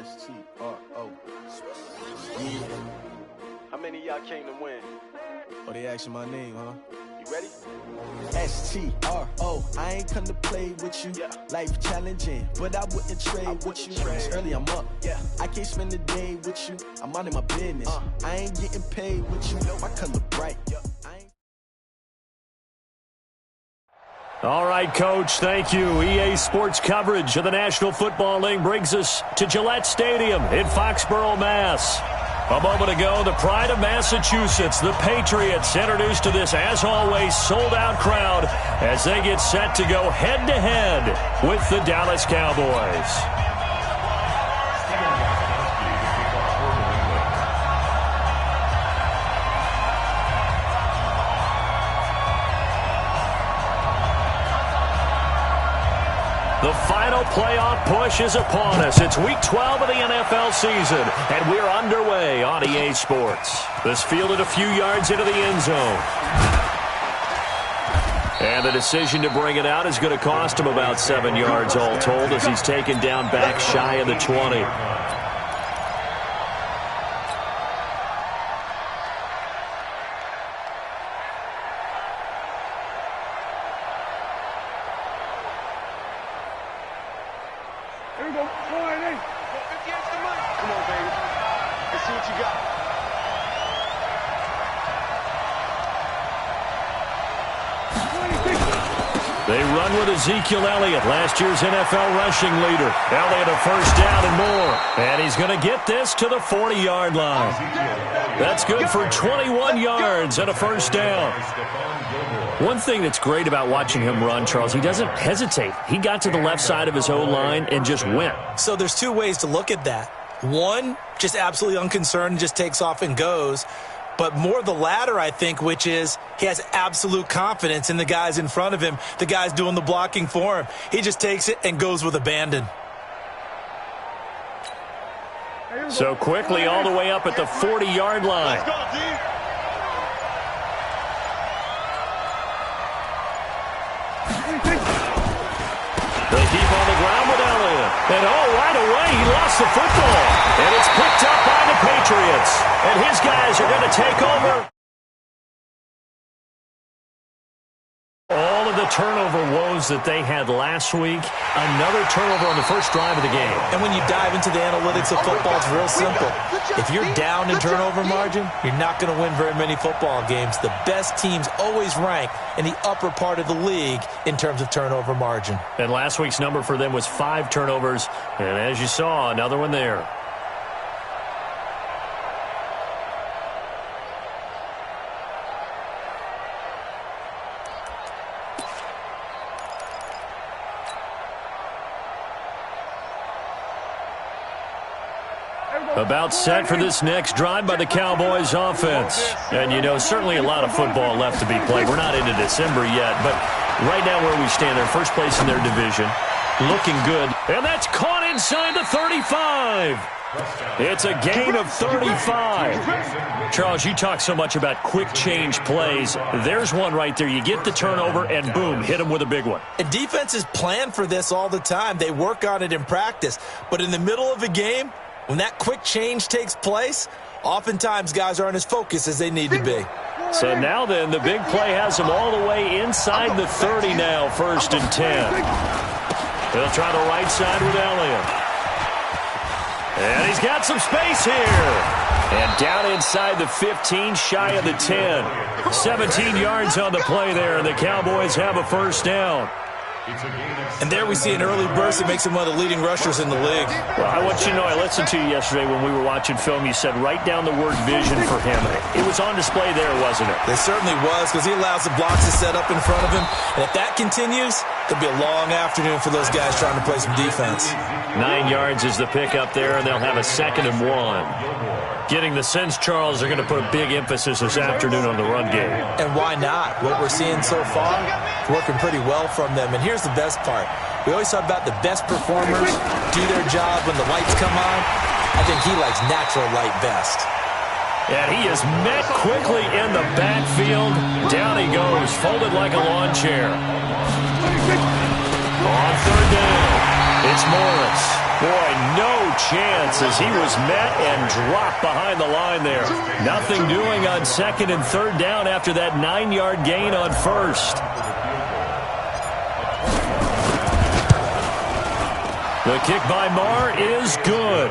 S-T-R-O. Yeah. How many of y'all came to win? Oh, they asking my name, huh? You ready? S-T-R-O. I ain't come to play with you. Yeah. Life challenging, but I wouldn't trade with you. It's early, I'm up. Yeah. I can't spend the day with you. I'm minding my business. I ain't getting paid with you. My color bright. All right, Coach, thank you. EA Sports coverage of the National Football League brings us to Gillette Stadium in Foxborough, Mass. A moment ago, the pride of Massachusetts, the Patriots, introduced to this, as always, sold-out crowd as they get set to go head-to-head with the Dallas Cowboys. The final playoff push is upon us. It's Week 12 of the NFL season, and we're underway on EA Sports. This fielded a few yards into the end zone. And the decision to bring it out is going to cost him about 7 yards all told as he's taken down back shy of the 20. They run with Ezekiel Elliott, last year's NFL rushing leader. Elliott a first down and more. And he's going to get this to the 40-yard line. That's good for 21 yards and a first down. One thing that's great about watching him run, Charles, he doesn't hesitate. He got to the left side of his O-line and just went. So there's two ways to look at that. One, just absolutely unconcerned, just takes off and goes. But more the latter, I think, which is he has absolute confidence in the guys in front of him, the guys doing the blocking for him. He just takes it and goes with abandon. So quickly all the way up at the 40-yard line. They keep on the ground with Elliott. And right away he lost the football. And it's picked up by the Patriots. And his guys are going to take over. All of the turnover woes that they had last week, another turnover on the first drive of the game. And when you dive into the analytics of football, it's real simple. If you're down in turnover margin, you're not going to win very many football games. The best teams always rank in the upper part of the league in terms of turnover margin. And last week's number for them was 5 turnovers. And as you saw, another one there. About set for this next drive by the Cowboys offense. And, you know, certainly a lot of football left to be played. We're not into December yet, but right now where we stand, they're first place in their division. Looking good. And that's caught inside the 35. It's a gain of 35. Charles, you talk so much about quick change plays. There's one right there. You get the turnover, and boom, hit them with a big one. And defenses plan for this all the time. They work on it in practice. But in the middle of a game, when that quick change takes place, oftentimes guys aren't as focused as they need to be. So now then, the big play has them all the way inside the 30 now, 1st and 10. They'll try the right side with Elliott. And he's got some space here. And down inside the 15, shy of the 10. 17 yards on the play there, and the Cowboys have a first down. And there we see an early burst that makes him one of the leading rushers in the league. Well, I want you to know, I listened to you yesterday when we were watching film. You said write down the word vision for him. It was on display there, wasn't it? It certainly was, because he allows the blocks to set up in front of him. And if that continues, it'll be a long afternoon for those guys trying to play some defense. 9 yards is the pickup there, and they'll have a 2nd and 1. Getting the sense, Charles, they're going to put a big emphasis this afternoon on the run game. And why not? What we're seeing so far, working pretty well from them. And here's the best part. We always talk about the best performers do their job when the lights come on. I think he likes natural light best. And he is met quickly in the backfield. Down he goes, folded like a lawn chair. On 3rd down, it's Morris. Boy, no chance as he was met and dropped behind the line there. Nothing doing on second and third down after that 9-yard gain on first. The kick by Maher is good.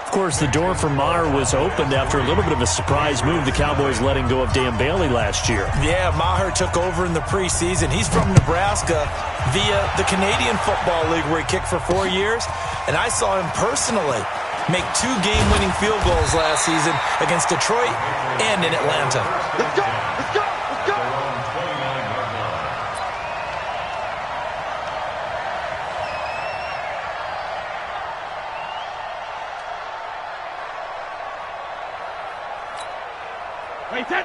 Of course, the door for Maher was opened after a little bit of a surprise move, the Cowboys letting go of Dan Bailey last year. Yeah, Maher took over in the preseason. He's from Nebraska via the Canadian Football League where he kicked for 4 years. And I saw him personally make 2 game-winning field goals last season against Detroit and in Atlanta. Let's go! Let's go! Let's go!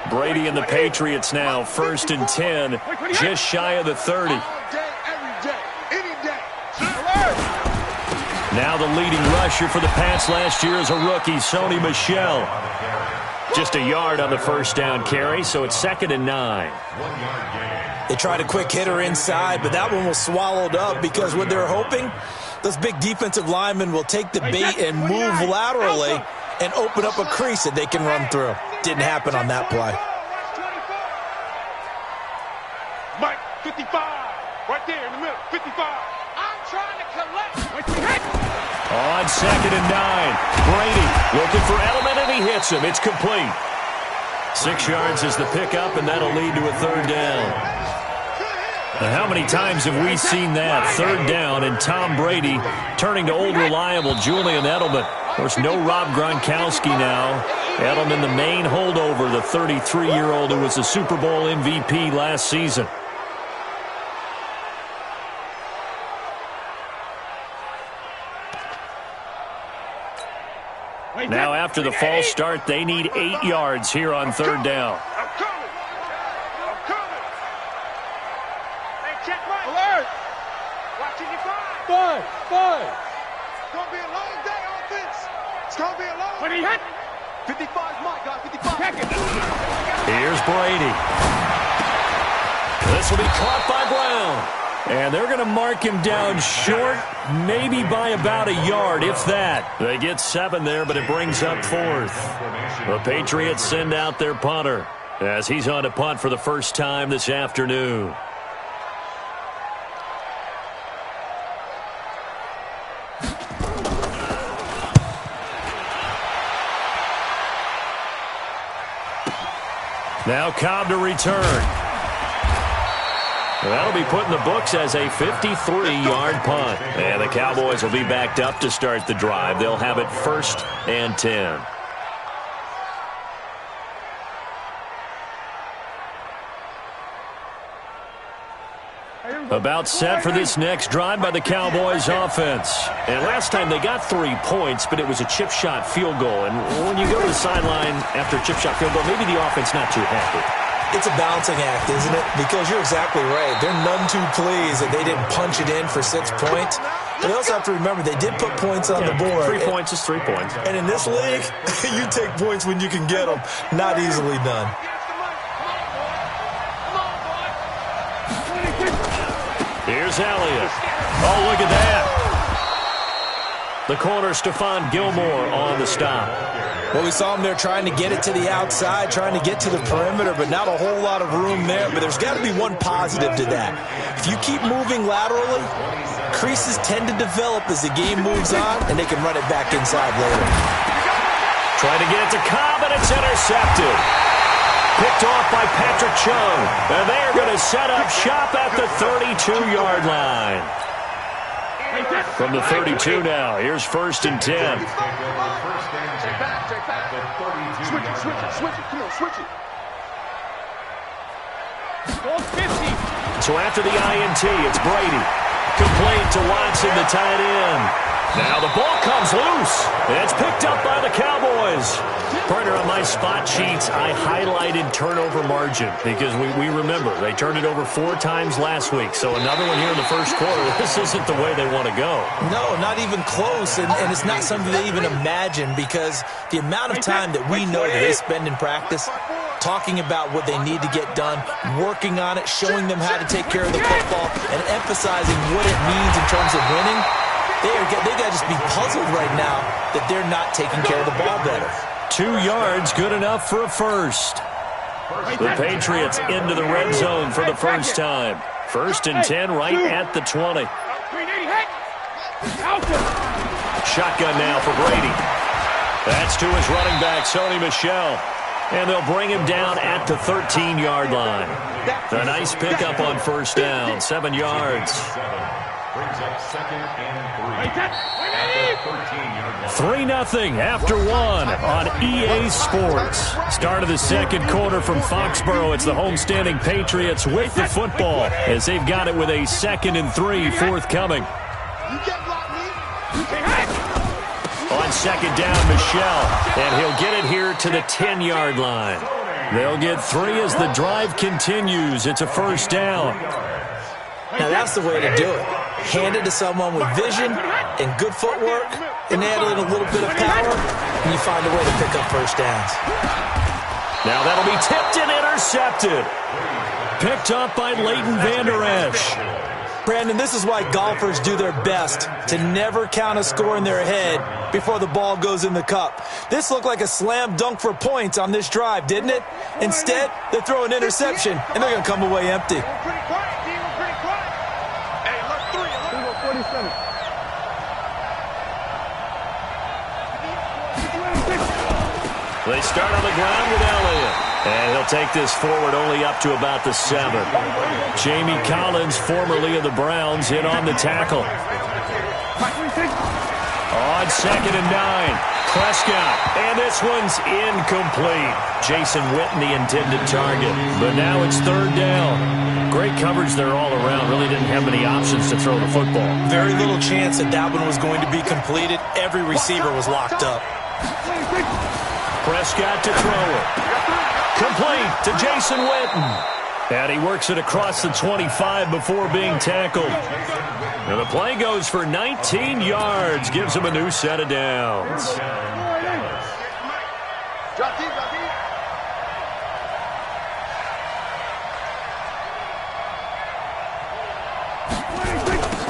Brady and the Patriots now, 1st and 10, just shy of the 30. All day, every day, any day. Now the leading rusher for the Pats last year is a rookie, Sony Michel. Just a yard on the first down carry, so it's 2nd and 9. They tried a quick hitter inside, but that one was swallowed up because what they're hoping, those big defensive linemen will take the bait and move laterally and open up a crease that they can run through. Didn't happen on that play. Mike, 55. Right there in the middle, 55. I'm trying to collect. On 2nd and 9, Brady looking for Edelman, and he hits him. It's complete. 6 yards is the pickup, and that'll lead to a 3rd down. Now, how many times have we seen that? 3rd down, and Tom Brady turning to old reliable Julian Edelman. Of course, no Rob Gronkowski now. Edelman, the main holdover, the 33-year-old who was a Super Bowl MVP last season. Now, after the false start, they need 8 yards here on 3rd down. I'm coming. I'm coming. Hey, check right. Alert. Watching your five. Five. It's going to be a long day, offense. It's going to be a long day. 55's Mike, guys. 55. Check it. Here's Brady. This will be caught by Brown. And they're going to mark him down short, maybe by about a yard, if that. They get 7 there, but it brings up 4th. The Patriots send out their punter as he's on to punt for the first time this afternoon. Now Cobb to return. That'll be put in the books as a 53-yard punt. And the Cowboys will be backed up to start the drive. They'll have it 1st and 10. About set for this next drive by the Cowboys offense. And last time they got 3 points, but it was a chip shot field goal. And when you go to the sideline after a chip shot field goal, maybe the offense not too happy. It's a balancing act, isn't it? Because you're exactly right. They're none too pleased that they didn't punch it in for 6 points. But they also have to remember they did put points on the board. 3 points is 3 points. And in this league, you take points when you can get them. Not easily done. Here's Elliott. Oh, look at that. The corner, Stephon Gilmore, on the stop. Well, we saw him there trying to get it to the outside, trying to get to the perimeter, but not a whole lot of room there. But there's got to be one positive to that. If you keep moving laterally, creases tend to develop as the game moves on, and they can run it back inside later. Trying to get it to Cobb, and it's intercepted. Picked off by Patrick Chung. And they are going to set up shop at the 32-yard line. From the 32 now, here's 1st and 10. Switch it. Come on, switch it. So after the INT, it's Brady. Complete to Watson, the tight end. Now the ball comes loose. And it's picked up by the Cowboys. Partner, on my spot sheets, I highlighted turnover margin because we remember they turned it over 4 times last week. So another one here in the first quarter. This isn't the way they want to go. No, not even close. And it's not something they even imagine because the amount of time that we know that they spend in practice talking about what they need to get done, working on it, showing them how to take care of the football, and emphasizing what it means in terms of winning. They got to just be puzzled right now that they're not taking care of the ball better. 2 yards, good enough for a first. The Patriots into the red zone for the first time. 1st and 10 right at the 20. Shotgun now for Brady. That's to his running back, Sony Michel. And they'll bring him down at the 13-yard line. A nice pickup on 1st down, 7 yards. Brings up 2nd and 3. 3-0 after 1 on EA Sports. Start of the second quarter from Foxborough. It's the homestanding Patriots with the football as they've got it with a 2nd and 3 forthcoming. On 2nd down, Michel, and he'll get it here to the 10-yard line. They'll get 3 as the drive continues. It's a 1st down. Now that's the way to do it. Hand it to someone with vision and good footwork, and add in a little bit of power, and you find a way to pick up 1st downs. Now that'll be tipped and intercepted. Picked up by Leighton Vander Esch. Brandon, this is why golfers do their best to never count a score in their head before the ball goes in the cup. This looked like a slam dunk for points on this drive, didn't it? Instead, they throw an interception, and they're going to come away empty. They start on the ground with Elliott. And he'll take this forward only up to about the 7. Jamie Collins, formerly of the Browns, in on the tackle. On 2nd and 9, Prescott. And this one's incomplete. Jason Witten, the intended target. But now it's 3rd down. Great coverage there all around. Really didn't have many options to throw the football. Very little chance that one was going to be completed. Every receiver was locked up. Prescott to throw it. Complete to Jason Witten. And he works it across the 25 before being tackled. And the play goes for 19 yards. Gives him a new set of downs.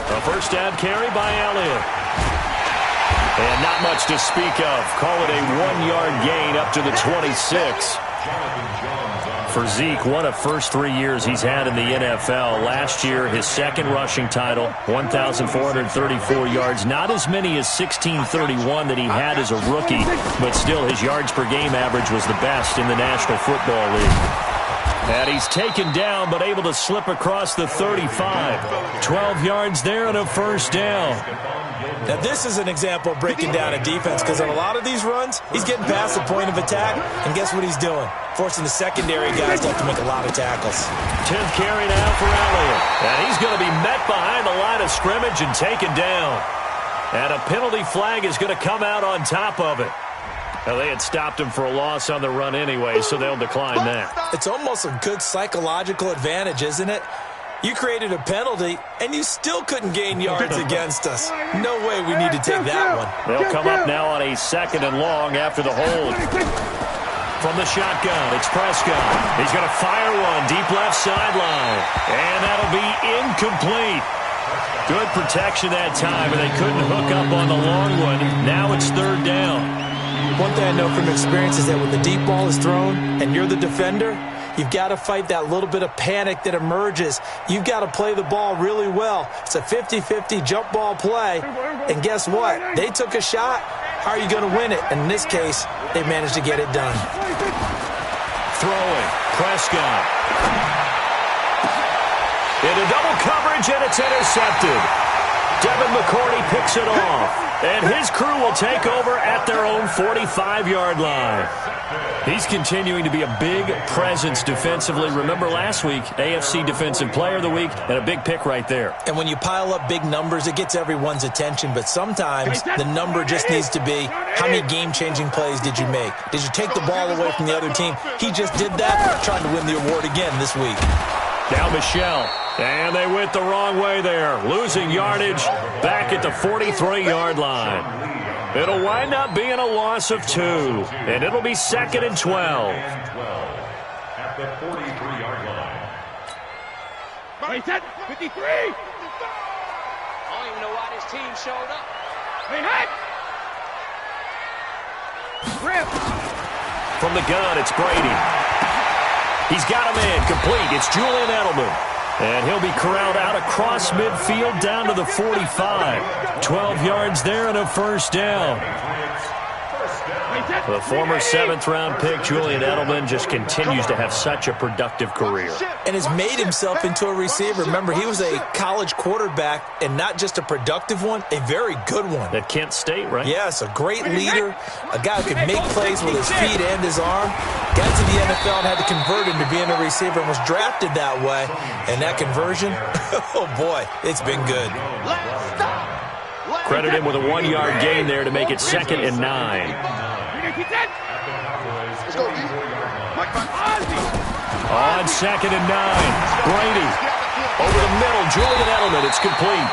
A 1st down carry by Elliott. And not much to speak of. Call it a 1-yard gain up to the 26. For Zeke, one of first 3 years he's had in the NFL. Last year, his 2nd rushing title, 1,434 yards. Not as many as 1,631 that he had as a rookie, but still his yards per game average was the best in the National Football League. And he's taken down, but able to slip across the 35. 12 yards there and a 1st down. Now, this is an example of breaking down a defense because on a lot of these runs, he's getting past the point of attack, and guess what he's doing? Forcing the secondary guys to have to make a lot of tackles. 10th carry now for Elliott. And he's going to be met behind the line of scrimmage and taken down. And a penalty flag is going to come out on top of it. Now, they had stopped him for a loss on the run anyway, so they'll decline that. It's almost a good psychological advantage, isn't it? You created a penalty, and you still couldn't gain yards against us. No way we need to take that one. They'll come up now on a 2nd and long after the hold. From the shotgun, it's Prescott. He's going to fire one deep left sideline. And that'll be incomplete. Good protection that time, and they couldn't hook up on the long one. Now it's 3rd down. One thing I know from experience is that when the deep ball is thrown and you're the defender, you've got to fight that little bit of panic that emerges. You've got to play the ball really well. It's a 50-50 jump ball play. And guess what? They took a shot. How are you going to win it? And in this case, they managed to get it done. Throwing. Prescott. Into double coverage, and it's intercepted. Devin McCourty picks it off. And his crew will take over at their own 45-yard line. He's continuing to be a big presence defensively. Remember last week, AFC Defensive Player of the Week, and a big pick right there. And when you pile up big numbers, it gets everyone's attention. But sometimes the number just needs to be, how many game-changing plays did you make? Did you take the ball away from the other team? He just did that, trying to win the award again this week. Now Michel. And they went the wrong way there. Losing yardage back at the 43-yard line. It'll wind up being a loss of 2. And it'll be 2nd and 12. At the 43-yard line. 53! I don't even know why this team showed up. Hey! Rip! From the gun, it's Brady. He's got a man complete. It's Julian Edelman. And he'll be corralled out across midfield down to the 45. 12 yards there and a first down. The former 7th-round pick, Julian Edelman, just continues to have such a productive career. And has made himself into a receiver. Remember, he was a college quarterback, and not just a productive one, a very good one. At Kent State, right? Yes, a great leader, a guy who could make plays with his feet and his arm. Got to the NFL and had to convert into being a receiver and was drafted that way. And that conversion, oh boy, it's been good. Credit him with a 1-yard gain there to make it 2nd and 9. Let's go, On 2nd and 9, Brady over the middle, Julian Edelman, it's complete.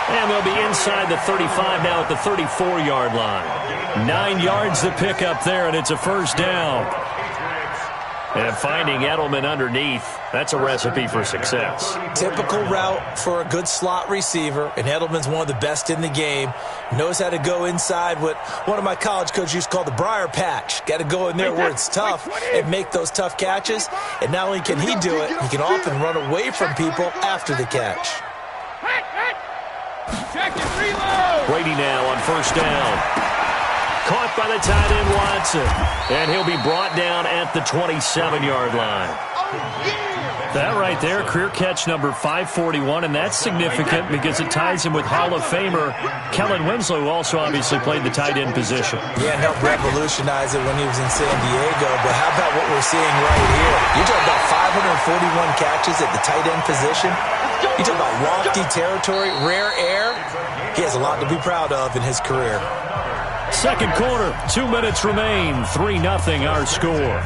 And they'll be inside the 35 now at the 34-yard line. 9 yards to pick up there, and it's a first down. And finding Edelman underneath, that's a recipe for success. Typical route for a good slot receiver, and Edelman's one of the best in the game. Knows how to go inside what one of my college coaches used to call the briar patch. Got to go in there where it's tough and make those tough catches. And not only can he do it, he can often run away from people after the catch. Brady now on first down. Caught by the tight end, Watson. And he'll be brought down at the 27-yard line. That right there, career catch number 541, and that's significant because it ties him with Hall of Famer Kellen Winslow, who also obviously played the tight end position. Yeah, and helped revolutionize it when he was in San Diego. But how about what we're seeing right here? You're talking about 541 catches at the tight end position. You're talking about lofty territory, rare air. He has a lot to be proud of in his career. Second quarter, 2 minutes remain, 3-0 our score.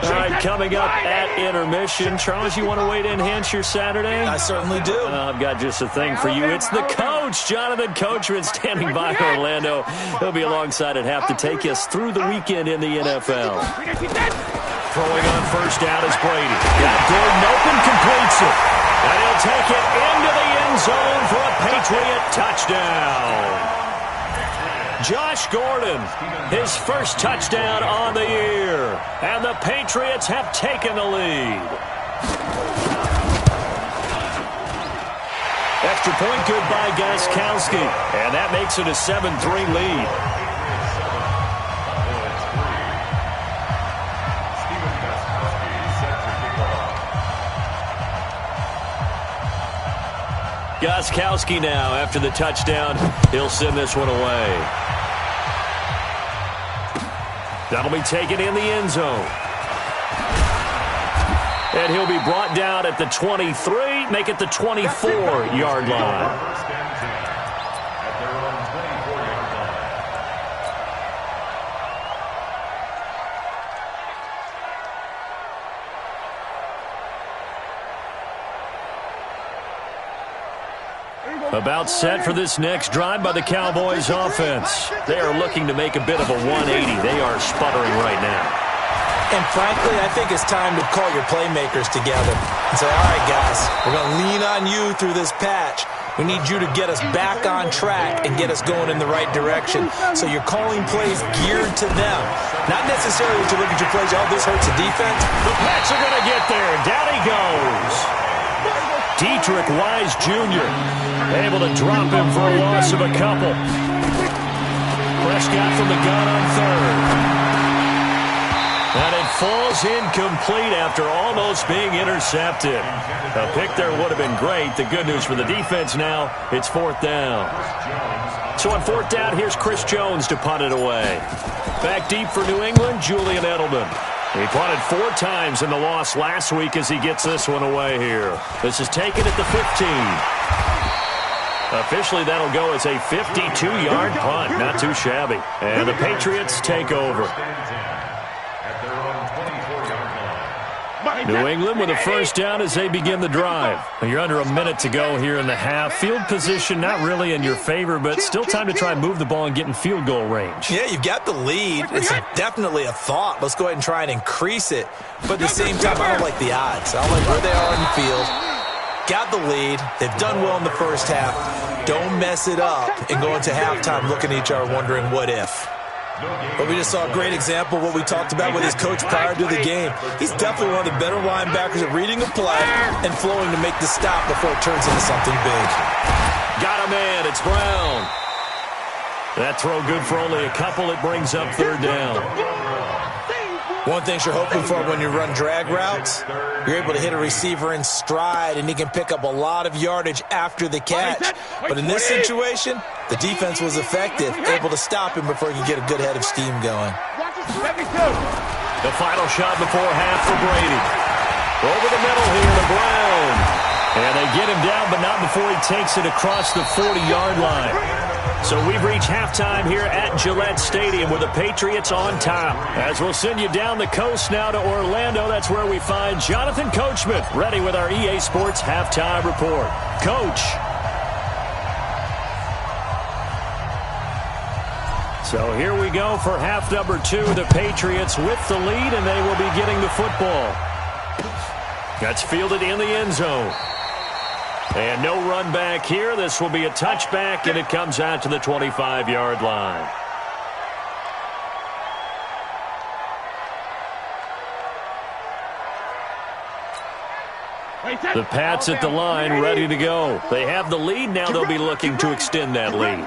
All right, coming up at intermission. Charles, you want to wait to enhance your Saturday? I certainly do. I've got just a thing for you. It's the coach, Jonathan Coachman, standing by in Orlando. He'll be alongside at half to take us through the weekend in the NFL. Throwing on first down is Brady. Got Gordon open, completes it. And he'll take it into the end zone for a Patriot touchdown. Josh Gordon, his first touchdown on the year. And the Patriots have taken the lead. Extra point good by Gostkowski. And that makes it a 7-3 lead. Gostkowski now after the touchdown. He'll send this one away. That'll be taken in the end zone. And he'll be brought down at the 23, make it the 24-yard line. About set for this next drive by the Cowboys offense. They are looking to make a bit of a 180. They are sputtering right now. And frankly, I think it's time to call your playmakers together and say, all right, guys, we're going to lean on you through this patch. We need you to get us back on track and get us going in the right direction. So you're calling plays geared to them. Not necessarily to look at your plays, oh, this hurts the defense. The Pats are going to get there. Down he goes. Dietrich Wise Jr. able to drop him for a loss of a couple. Prescott from the gun on third. And it falls incomplete after almost being intercepted. A pick there would have been great. The good news for the defense now, it's fourth down. So on fourth down, here's Chris Jones to punt it away. Back deep for New England, Julian Edelman. He punted 4 times in the loss last week as he gets this one away here. This is taken at the 15. Officially, that'll go as a 52-yard punt. Not too shabby. And the Patriots take over. New England with a first down as they begin the drive. You're under a minute to go here in the half. Field position not really in your favor, but still time to try and move the ball and get in field goal range. Yeah, you've got the lead. It's definitely a thought. Let's go ahead and try and increase it. But at the same time, I don't like the odds. I don't like where they are in the field. Got the lead. They've done well in the first half. Don't mess it up and go into halftime looking at each other wondering what if. But we just saw a great example of what we talked about with his coach prior to the game. He's definitely one of the better linebackers at reading a play and flowing to make the stop before it turns into something big. Got a man. It's Brown. That throw good for only a couple. It brings up third down. One thing you're hoping for when you run drag routes, you're able to hit a receiver in stride, and he can pick up a lot of yardage after the catch. But in this situation, the defense was effective, able to stop him before he could get a good head of steam going. The final shot before half for Brady. Over the middle here to Brown. And they get him down, but not before he takes it across the 40-yard line. So we've reached halftime here at Gillette Stadium with the Patriots on top. As we'll send you down the coast now to Orlando, that's where we find Jonathan Coachman ready with our EA Sports Halftime Report. Coach. So here we go for half number 2. The Patriots with the lead, and they will be getting the football. That's fielded in the end zone. And no run back here. This will be a touchback, and it comes out to the 25-yard line. The Pats at the line, ready to go. They have the lead now. They'll be looking to extend that lead.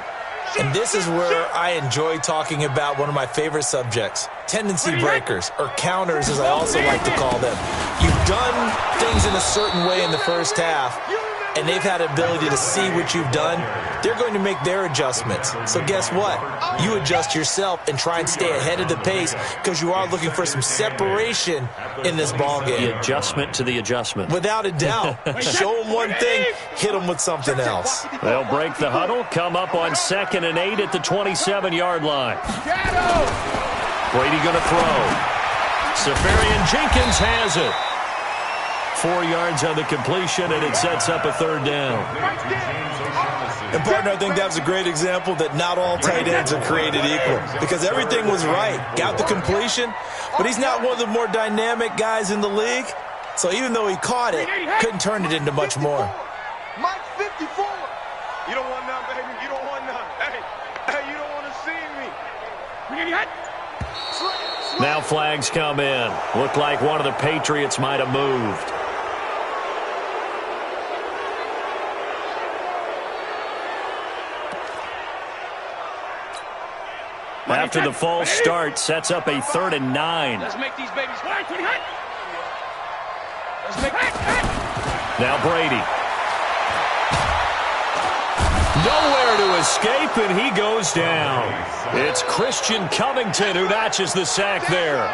And this is where I enjoy talking about one of my favorite subjects, tendency breakers, or counters as I also like to call them. You've done things in a certain way in the first half, and they've had the ability to see what you've done. They're going to make their adjustments. So guess what? You adjust yourself and try and stay ahead of the pace because you are looking for some separation in this ballgame. The adjustment to the adjustment. Without a doubt. Show them one thing, hit them with something else. They'll break the huddle, come up on 2nd and 8 at the 27-yard line. Brady going to throw. Safarian Jenkins has it. 4 yards on the completion, and it sets up a third down. And, partner, I think that was a great example that not all tight ends are created equal because everything was right. Got the completion, but he's not one of the more dynamic guys in the league. So even though he caught it, couldn't turn it into much more. Mike 54. You don't want none, baby. You don't want none. Hey, you don't want to see me. Now flags come in. Looked like one of the Patriots might have moved. After the false start, sets up a 3rd and 9. Let's make these babies hot. Let's make Now Brady. Nowhere to escape, and he goes down. It's Christian Covington who notches the sack there.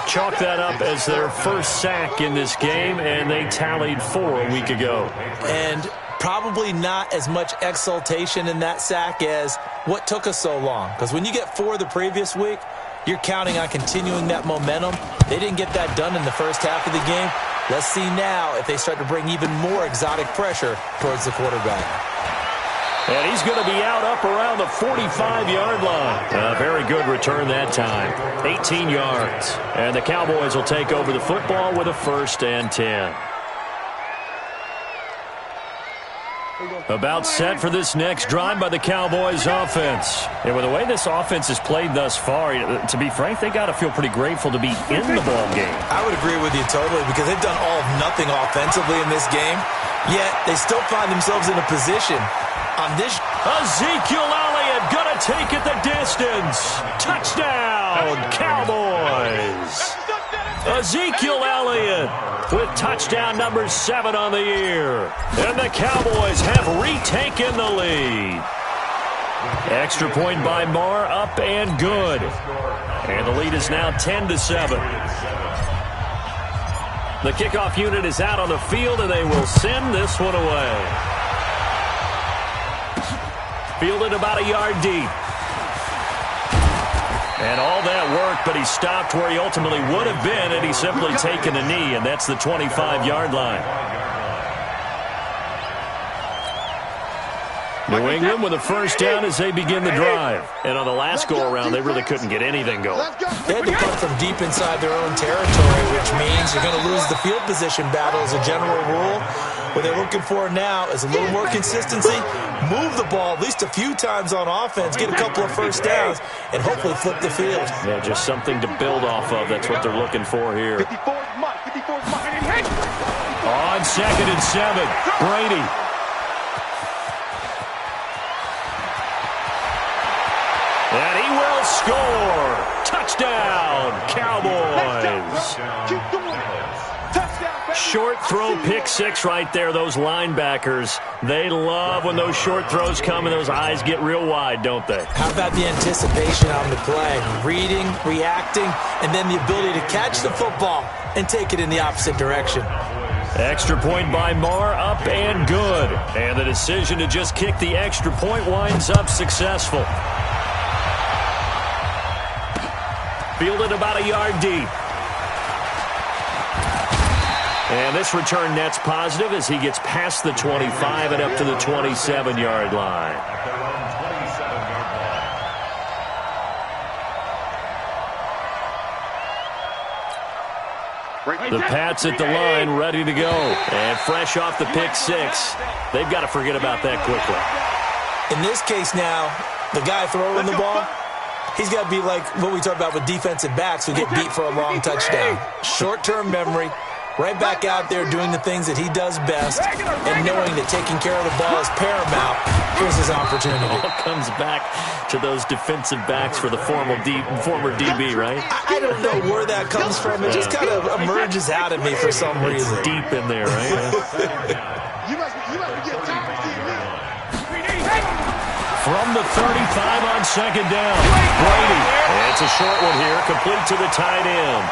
Chalk that up as their first sack in this game, and they tallied 4 a week ago. And probably not as much exultation in that sack as what took us so long. Because when you get 4 the previous week, you're counting on continuing that momentum. They didn't get that done in the first half of the game. Let's see now if they start to bring even more exotic pressure towards the quarterback. And he's going to be out up around the 45-yard line. A very good return that time. 18 yards. And the Cowboys will take over the football with a 1st and 10. About set for this next drive by the Cowboys offense. And with the way this offense has played thus far, to be frank, they got to feel pretty grateful to be in the ball game. I would agree with you totally because they've done all of nothing offensively in this game, yet they still find themselves in a position on this. Ezekiel Elliott going to take it the distance. Touchdown, Cowboys. Ezekiel Elliott with touchdown number 7 on the year. And the Cowboys have retaken the lead. Extra point by Marr, up and good. And the lead is now 10-7. The kickoff unit is out on the field, and they will send this one away. Fielded about a yard deep. And all that work, but he stopped where he ultimately would have been had he simply taken a knee, and that's the 25-yard line. New England with a first down as they begin the drive. And on the last go-around, they really couldn't get anything going. They had to punt from deep inside their own territory, which means you're going to lose the field position battle as a general rule. What they're looking for now is a little more consistency, move the ball at least a few times on offense, get a couple of first downs, and hopefully flip the field. Yeah, just something to build off of. That's what they're looking for here. 54's Mike. 54's Mike. On 2nd and 7, Brady. And he will score. Touchdown, Cowboys. Short throw, pick six right there. Those linebackers, they love when those short throws come and those eyes get real wide, don't they? How about the anticipation on the play? Reading, reacting, and then the ability to catch the football and take it in the opposite direction. Extra point by Marr, up and good. And the decision to just kick the extra point winds up successful. Fielded about a yard deep. And this return net's positive as he gets past the 25 and up to the 27-yard line. The Pats at the line, ready to go. And fresh off the pick six. They've got to forget about that quickly. In this case now, the guy throwing the ball, he's got to be like what we talk about with defensive backs who get beat for a long touchdown. Short-term memory, right back out there doing the things that he does best, and knowing that taking care of the ball is paramount. Here's his opportunity. It all comes back to those defensive backs for the former DB, right? I don't know where that comes from. It just kind of emerges out of me for some reason. It's deep in there, right? You must get time to see me. From the 35 on 2nd down, Brady. It's a short one here, complete to the tight end.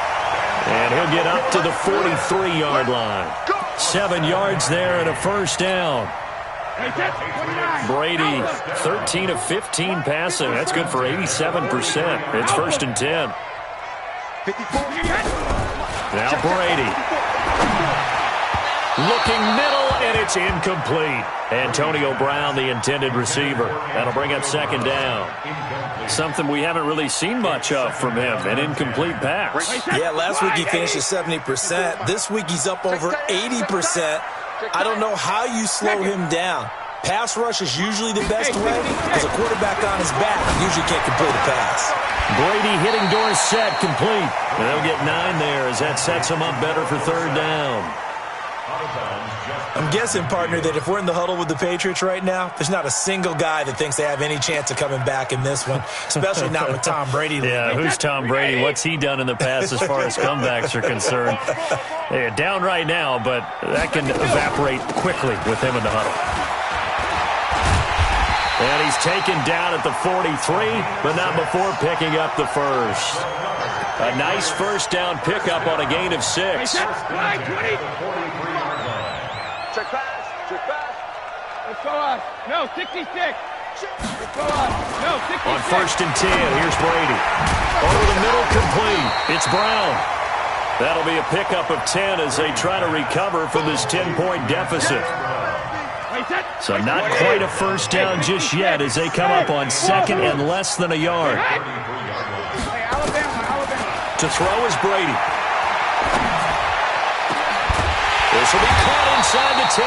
And he'll get up to the 43-yard line. 7 yards there and a first down. Brady, 13 of 15 passing. That's good for 87%. It's 1st and 10. Now Brady. Looking middle, and it's incomplete. Antonio Brown, the intended receiver. That'll bring up 2nd down. Something we haven't really seen much of from him, an incomplete pass. Yeah, last week he finished at 70%. This week he's up over 80%. I don't know how you slow him down. Pass rush is usually the best way because a quarterback on his back usually can't complete a pass. Brady hitting Dorsett, complete. And they'll get 9 there as that sets him up better for 3rd down. I'm guessing, partner, that if we're in the huddle with the Patriots right now, there's not a single guy that thinks they have any chance of coming back in this one, especially not with Tom Brady. Yeah, who's Tom Brady? What's he done in the past as far as comebacks are concerned? Yeah, down right now, but that can evaporate quickly with him in the huddle. And he's taken down at the 43, but not before picking up the first. A nice first down pickup on a gain of 6. Check pass. Let's go us. No, 66. Let's go us. No, 66. On 1st and 10, here's Brady. Over the middle, complete. It's Brown. That'll be a pickup of 10 as they try to recover from this 10-point deficit. So not quite a first down just yet as they come up on 2nd and less than a yard. To throw is Brady. This will be caught inside the 10.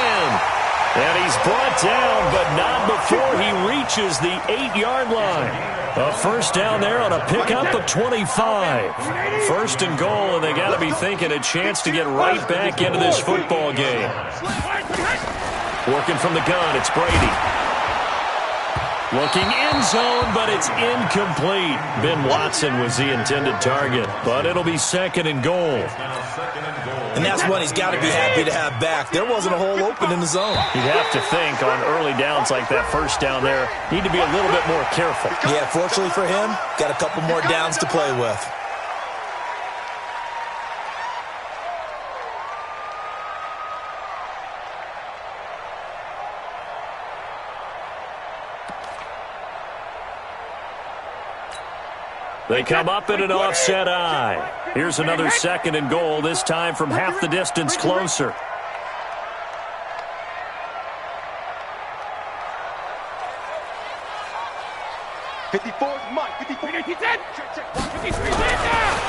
And he's brought down, but not before he reaches the 8-yard line. A first down there on a pickup of 25. 1st and goal, and they got to be thinking a chance to get right back into this football game. Working from the gun, it's Brady. Looking end zone, but it's incomplete. Ben Watson was the intended target, but it'll be 2nd and goal. And that's one he's got to be happy to have back. There wasn't a hole open in the zone. You'd have to think on early downs like that first down there, need to be a little bit more careful. Yeah, fortunately for him, got a couple more downs to play with. They come up in an offset eye. Here's another 2nd and goal, this time from half the distance closer.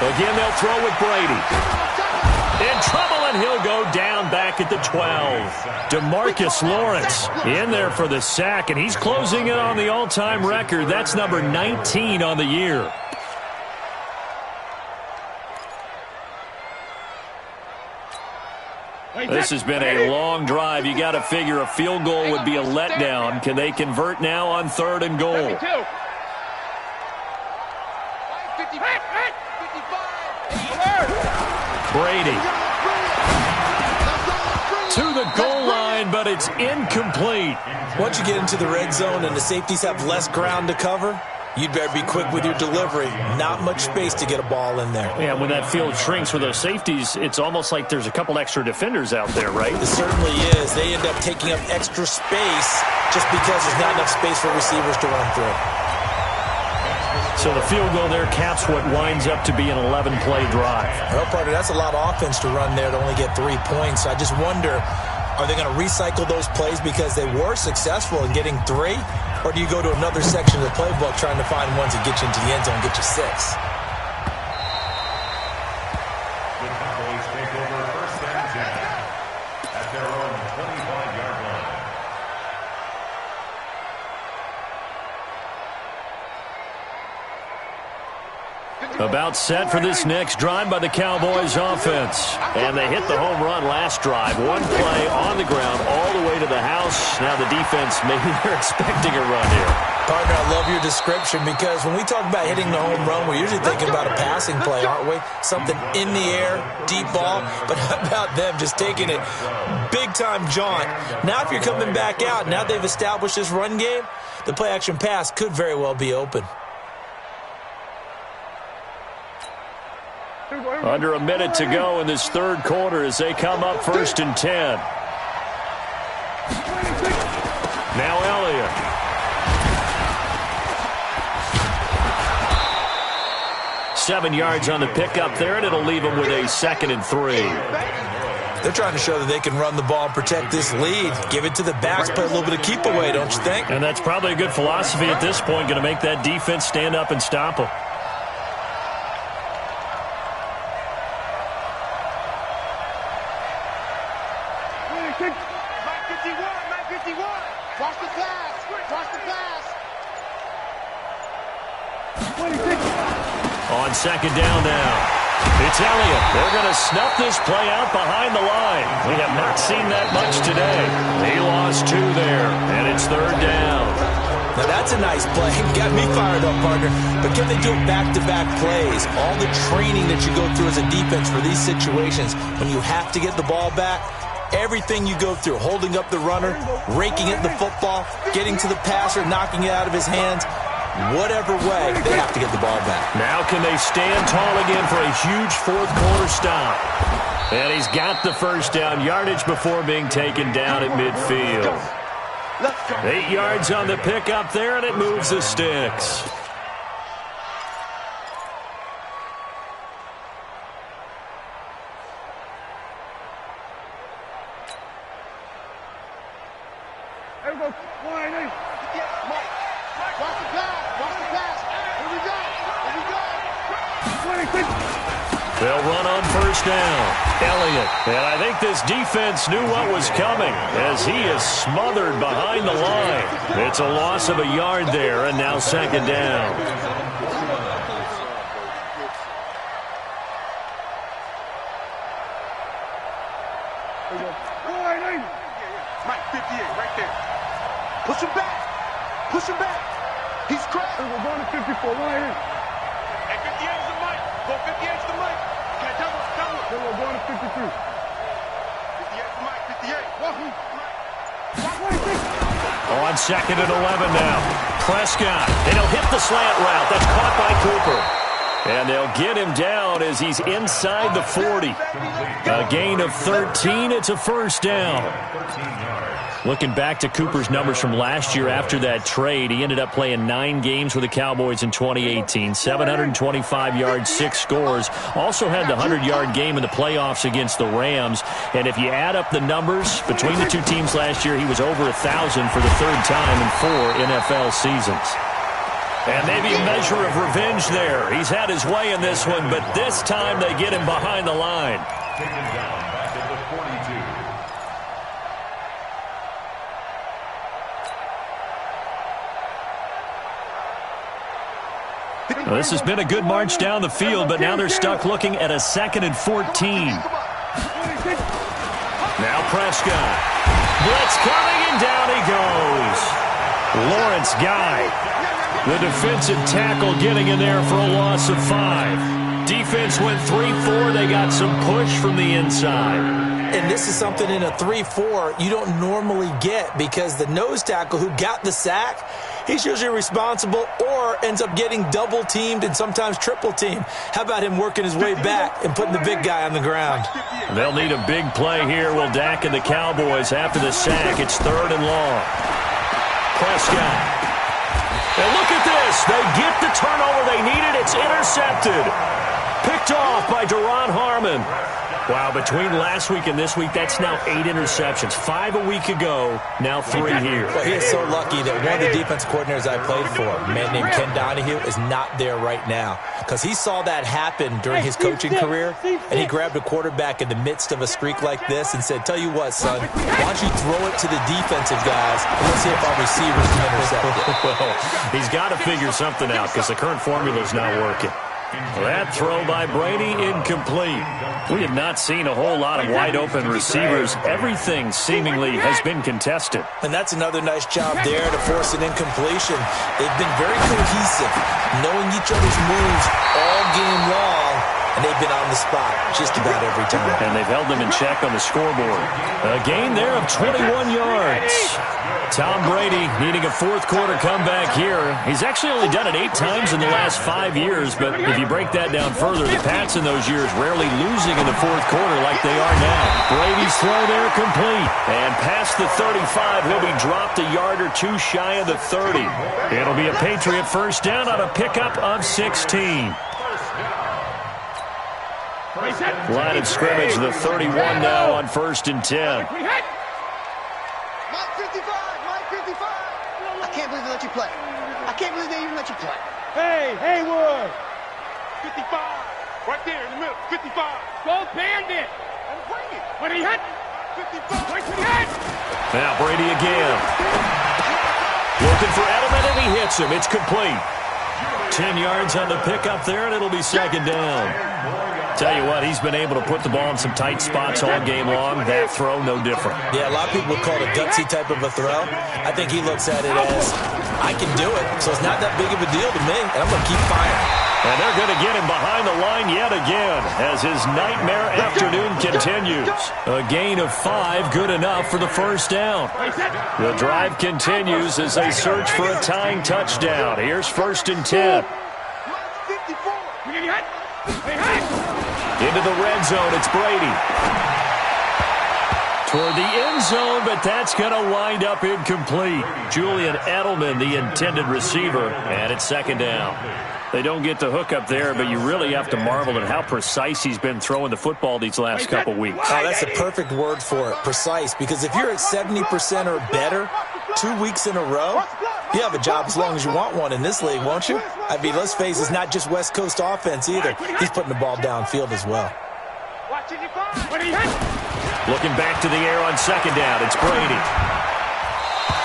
Again, they'll throw with Brady. In trouble, and he'll go down back at the 12. DeMarcus Lawrence in there for the sack, and he's closing in on the all-time record. That's number 19 on the year. This has been a long drive. You got to figure a field goal would be a letdown. Can they convert now on 3rd and goal? Brady to the goal line, but it's incomplete. Once you get into the red zone and the safeties have less ground to cover, you'd better be quick with your delivery. Not much space to get a ball in there. Yeah, when that field shrinks for those safeties, it's almost like there's a couple extra defenders out there, right? It certainly is. They end up taking up extra space just because there's not enough space for receivers to run through. So the field goal there caps what winds up to be an 11-play drive. Well, partner, that's a lot of offense to run there to only get 3 points. I just wonder, are they going to recycle those plays because they were successful in getting 3? Or do you go to another section of the playbook trying to find ones that get you into the end zone and get you 6? About set for this next drive by the Cowboys offense. And they hit the home run last drive. 1 play on the ground all the way to the house. Now the defense, maybe they're expecting a run here. Partner, I love your description because when we talk about hitting the home run, we're usually thinking about a passing play, aren't we? Something in the air, deep ball. But how about them just taking it big-time jaunt? Now if you're coming back out, now they've established this run game, the play-action pass could very well be open. Under a minute to go in this 3rd quarter as they come up 1st and 10. Now Elliott. Seven yards on the pickup there, and it'll leave them with a 2nd and 3. They're trying to show that they can run the ball and protect this lead. Give it to the backs, play a little bit of keep away, don't you think? And that's probably a good philosophy at this point, going to make that defense stand up and stop them. On 2nd down now. It's Elliott. They're going to snuff this play out behind the line. We have not seen that much today. He lost 2 there, and it's 3rd down. Now that's a nice play. Got me fired up, partner. But can they do it back-to-back plays? All the training that you go through as a defense for these situations, when you have to get the ball back, everything you go through, holding up the runner, raking at the football, getting to the passer, knocking it out of his hands, whatever way, they have to get the ball back. Now can they stand tall again for a huge 4th quarter stop? And he's got the 1st down, yardage before being taken down at midfield. 8 yards on the pickup there, and it moves the sticks. There we go. Line in. Watch the pass. Watch the pass. Here we go. Here we go. 26. They'll run on 1st down. Elliott. And I think this defense knew what was coming as he is smothered behind the line. It's a loss of a yard there, and now 2nd down. Mike, 58, right there. Push him back. Push him back. He's cracked. We're going to 54. Line in. Hey, 58 is the Mike. Go 58 is the Mike. Okay, double. Then we're going to 53. 58 for Mike. 58. On 2nd and 11 now. Prescott. And he'll hit the slant route. That's caught by Cooper. And they'll get him down as he's inside the 40. A gain of 13. It's a 1st down. Looking back to Cooper's numbers from last year after that trade, he ended up playing 9 games with the Cowboys in 2018. 725 yards, 6 scores. Also had the 100-yard game in the playoffs against the Rams. And if you add up the numbers between the 2 teams last year, he was over 1,000 for the 3rd time in 4 NFL seasons. And maybe a measure of revenge there. He's had his way in this one, but this time they get him behind the line. Taken down back at the 42. Well, this has been a good march down the field, but now they're stuck looking at a 2nd and 14. Now Prescott. Blitz coming, and down he goes. Lawrence Guy, the defensive tackle, getting in there for a loss of 5. Defense went 3-4. They got some push from the inside. And this is something in a 3-4 you don't normally get, because the nose tackle who got the sack, he's usually responsible or ends up getting double-teamed and sometimes triple-teamed. How about him working his way back and putting the big guy on the ground? They'll need a big play here. Will Dak and the Cowboys after the sack. It's 3rd and long. Prescott. And look at this. They get the turnover they needed. It's intercepted. Picked off by Duron Harmon. Wow, between last week and this week, that's now 8 interceptions. 5 a week ago, now 3 here. Well, he is so lucky that one of the defense coordinators I played for, a man named Ken Donahue, is not there right now, because he saw that happen during his coaching career, and he grabbed a quarterback in the midst of a streak like this and said, tell you what, son, why don't you throw it to the defensive guys, and let's see if our receivers can intercept it. Well, he's got to figure something out, because the current formula is not working. That throw by Brady, incomplete. We have not seen a whole lot of wide-open receivers. Everything seemingly has been contested. And that's another nice job there to force an incompletion. They've been very cohesive, knowing each other's moves all game long, and they've been on the spot just about every time. And they've held them in check on the scoreboard. A gain there of 21 yards. Tom Brady needing a fourth-quarter comeback here. He's actually only done it 8 times in the last 5 years, but if you break that down further, the Pats in those years rarely losing in the fourth quarter like they are now. Brady's throw there complete. And past the 35, he'll be dropped a yard or 2 shy of the 30. It'll be a Patriot first down on a pickup of 16. Line of scrimmage, the 31 now on 1st and 10. I can't believe they let you play. I can't believe they even let you play. Hey, Haywood. 55. Right there in the middle. 55. Go Bandit. And bring it. When he hit. 55. When he hit. Now Brady again. Looking for Edelman, and he hits him. It's complete. 10 yards on the pickup there, and it'll be 2nd down. Tell you what, he's been able to put the ball in some tight spots all game long. That throw, no different. Yeah, a lot of people would call it a gutsy type of a throw. I think he looks at it as, I can do it, so it's not that big of a deal to me, and I'm going to keep firing. And they're going to get him behind the line yet again as his nightmare afternoon continues. A gain of 5, good enough for the first down. The drive continues as they search for a tying touchdown. Here's 1st and 10. Into the red zone, it's Brady. Toward the end zone, but that's going to wind up incomplete. Julian Edelman, the intended receiver, and it's 2nd down. They don't get the hook up there, but you really have to marvel at how precise he's been throwing the football these last couple weeks. Oh, that's a perfect word for it, precise, because if you're at 70% or better 2 weeks in a row, you have a job as long as you want one in this league, won't you? I mean, let's face it, it's not just West Coast offense either. He's putting the ball downfield as well. Looking back to the air on 2nd down, it's Brady.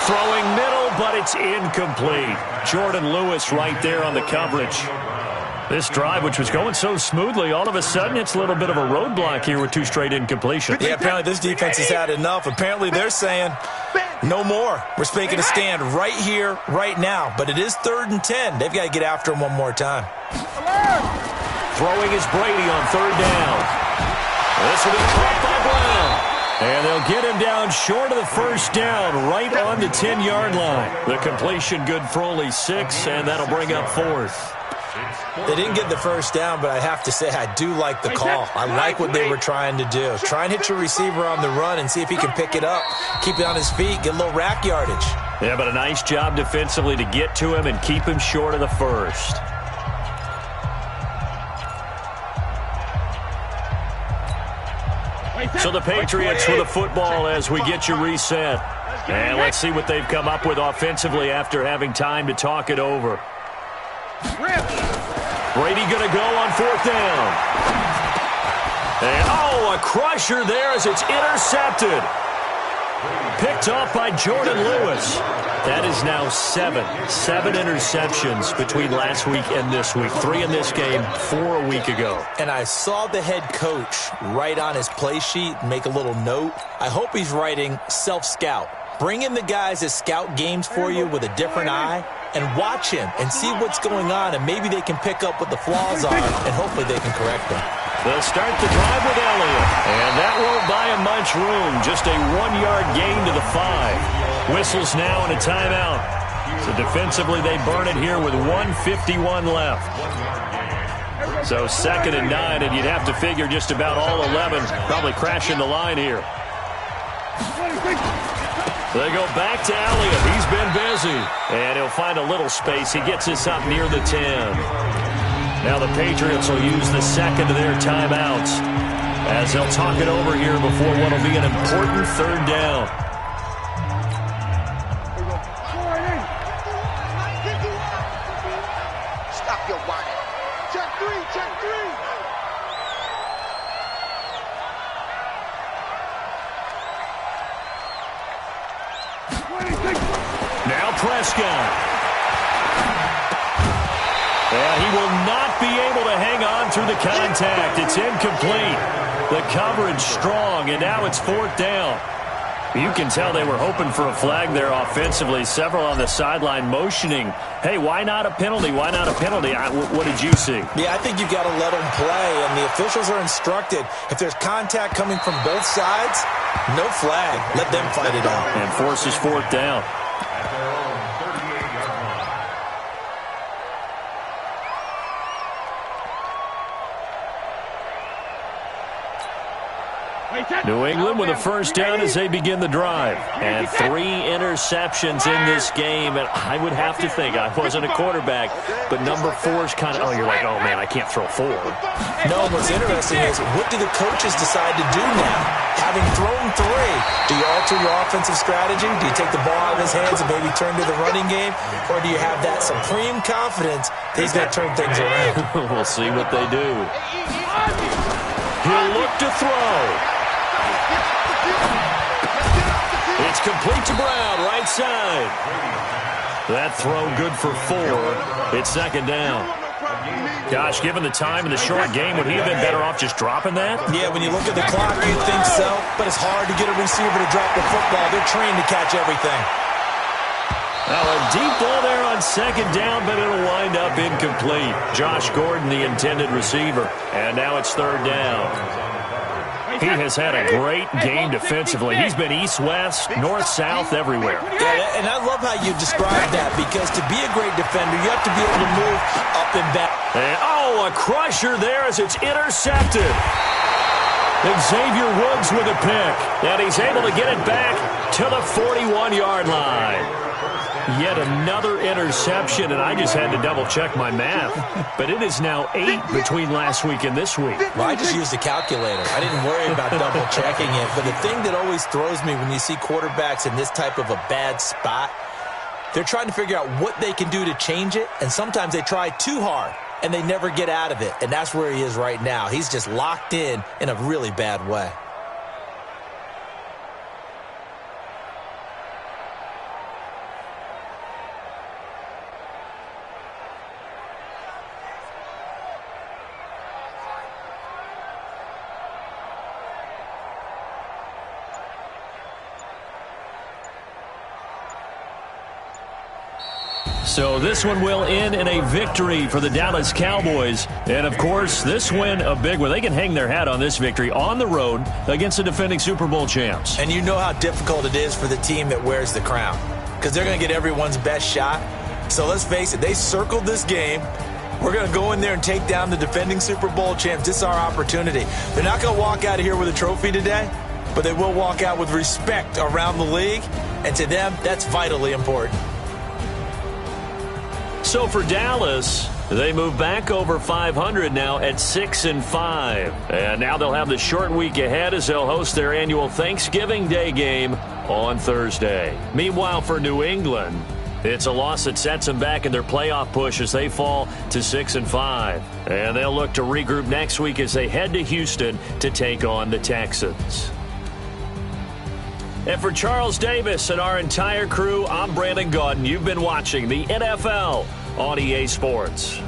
Throwing middle, but it's incomplete. Jordan Lewis right there on the coverage. This drive, which was going so smoothly, all of a sudden it's a little bit of a roadblock here with 2 straight incompletions. Yeah, apparently this defense has had enough. Apparently they're saying, no more. We're making a stand right here, right now. But it is 3rd and 10. They've got to get after him one more time. Throwing is Brady on 3rd down. This will be caught by Brown. And they'll get him down short of the first down, right on the 10-yard line. The completion good for only 6, and that'll bring up 4th. They didn't get the first down, but I have to say I do like the call. I like what they were trying to do. Try and hit your receiver on the run and see if he can pick it up, keep it on his feet, get a little rack yardage. Yeah, but a nice job defensively to get to him and keep him short of the first. So the Patriots with the football as we get you reset. And let's see what they've come up with offensively after having time to talk it over. Brady going to go on 4th down. And, a crusher there as it's intercepted. Picked off by Jordan Lewis. That is now seven interceptions between last week and this week. 3 in this game, 4 a week ago. And I saw the head coach write on his play sheet, make a little note. I hope he's writing self-scout. Bring in the guys that scout games for you with a different eye and watch him and see what's going on, and maybe they can pick up what the flaws are, and hopefully they can correct them. They'll start the drive with Elliott, and that won't buy him much room. Just a 1-yard gain to the 5. Whistles now and a timeout. So defensively, they burn it here with 1:51 left. So 2nd and 9, and you'd have to figure just about all 11 probably crashing the line here. They go back to Elliott. He's been busy, and he'll find a little space. He gets us up near the 10. Now the Patriots will use the second of their timeouts as they'll talk it over here before what will be an important 3rd down. Stop your whining. Check 3, check 3. Now Prescott. Yeah, he will not be able to hang on through the contact. It's incomplete. The coverage strong, and now it's 4th down. You can tell they were hoping for a flag there offensively. Several on the sideline motioning, hey, why not a penalty? Why not a penalty? What did you see? Yeah, I think you've got to let them play, and the officials are instructed. If there's contact coming from both sides, no flag. Let them fight it out. And forces 4th down. New England with a 1st down as they begin the drive. And 3 interceptions in this game. And I would have to think, I wasn't a quarterback, but number 4 is kind of, you're like, oh, man, I can't throw 4. No, what's interesting is, what do the coaches decide to do now? Having thrown 3, do you alter your offensive strategy? Do you take the ball out of his hands and maybe turn to the running game? Or do you have that supreme confidence that he's going to turn things around? We'll see what they do. He'll look to throw. It's complete to Brown, right side. That throw good for 4. It's 2nd down. Gosh, given the time and the short game, would he have been better off just dropping that? Yeah, when you look at the clock, you'd think so. But it's hard to get a receiver to drop the football. They're trained to catch everything. Now a deep ball there on 2nd down, but it'll wind up incomplete. Josh Gordon, the intended receiver. And now it's 3rd down. He has had a great game defensively. He's been east-west, north-south, everywhere. Yeah, and I love how you describe that, because to be a great defender, you have to be able to move up and back. And, a crusher there as it's intercepted. Xavier Woods with a pick, and he's able to get it back to the 41-yard line. Yet another interception, and I just had to double-check my math. But it is now 8 between last week and this week. Well, I just used a calculator. I didn't worry about double-checking it. But the thing that always throws me when you see quarterbacks in this type of a bad spot, they're trying to figure out what they can do to change it, and sometimes they try too hard, and they never get out of it. And that's where he is right now. He's just locked in a really bad way. So this one will end in a victory for the Dallas Cowboys. And, of course, this win a big one. They can hang their hat on this victory on the road against the defending Super Bowl champs. And you know how difficult it is for the team that wears the crown, because they're going to get everyone's best shot. So let's face it, they circled this game. We're going to go in there and take down the defending Super Bowl champs. This is our opportunity. They're not going to walk out of here with a trophy today, but they will walk out with respect around the league. And to them, that's vitally important. So for Dallas, they move back over 500 now at 6-5. And now they'll have the short week ahead as they'll host their annual Thanksgiving Day game on Thursday. Meanwhile, for New England, It's a loss that sets them back in their playoff push as they fall to 6-5. And they'll look to regroup next week as they head to Houston to take on the Texans. And for Charles Davis and our entire crew, I'm Brandon Gaudin. You've been watching the NFL on EA Sports.